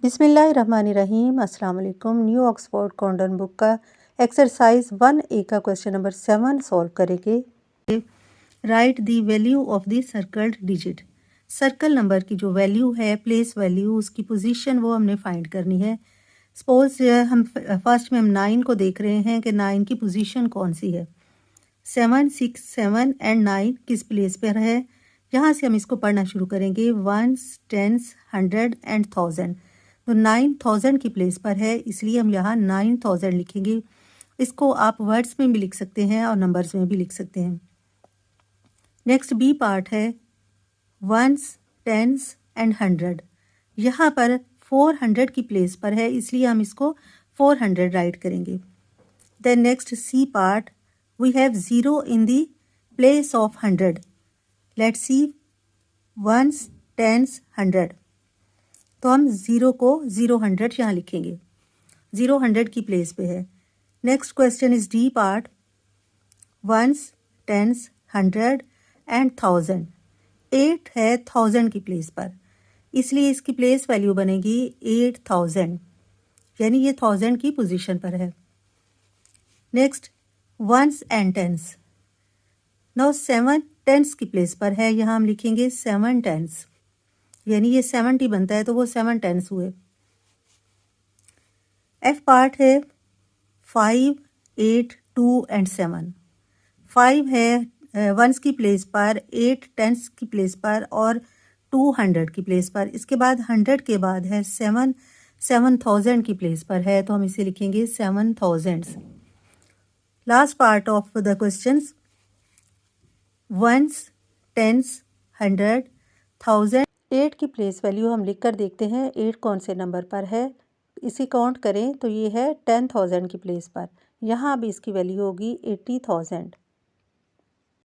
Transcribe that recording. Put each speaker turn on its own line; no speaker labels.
बिस्मिल्लाहिर्रहमानिर्रहीम। अस्सलाम वालेकुम। न्यू ऑक्सफोर्ड कॉन्डन बुक का एक्सरसाइज 1A का क्वेश्चन नंबर 7 सॉल्व करेंगे। Right the value of the circled digit. Circle number की जो वैल्यू है, प्लेस वैल्यू, उसकी पोजीशन वो हमने फाइंड करनी है। सपोज हम फर्स्ट में हम 9 को देख रहे हैं कि 9 की पोजीशन कौन सी है। 7, 6, 7 एंड 9 किस प्लेस पर है। यहाँ से हम इसको पढ़ना शुरू करेंगे। Ones, tens, 100 and 1000। तो 9000 की प्लेस पर है, इसलिए हम यहाँ 9000 लिखेंगे। इसको आप वर्ड्स में भी लिख सकते हैं और नंबर्स में भी लिख सकते हैं। नेक्स्ट बी पार्ट है वंस, टेंस एंड 100। यहाँ पर 400 की प्लेस पर है, इसलिए हम इसको 400 राइट करेंगे। Then next C part, we have 0 in the place of 100। Let's see, ones, tens, 100। तो हम 0 को 000 यहाँ लिखेंगे। 000 की प्लेस पे है। Next question is D part, ones, tens, 100 and 1000। 8 है 1000 की प्लेस पर, इसलिए इसकी प्लेस वैल्यू बनेगी 8000, यानी ये 1000 की पोजीशन पर है। Next ones and tens. Now 7 tens की प्लेस पर है, यहाँ हम लिखेंगे 7 टेंस, यानी ये 70 बनता है तो वो 7 टेंस हुए। एफ पार्ट है 5, 8, 2 एंड 7। 5 है वंस की प्लेस पर, 8 टेंस की प्लेस पर और 200 की प्लेस पर। इसके बाद 100 के बाद है 7, 7000 की प्लेस पर है, तो हम इसे लिखेंगे 7000। Last part of the questions, ones, tens, 100, 1000। 8 की प्लेस वैल्यू हम लिख कर देखते हैं 8 कौन से नंबर पर है। इसे काउंट करें तो ये है 10,000 की प्लेस पर। यहाँ भी इसकी वैल्यू होगी 80,000।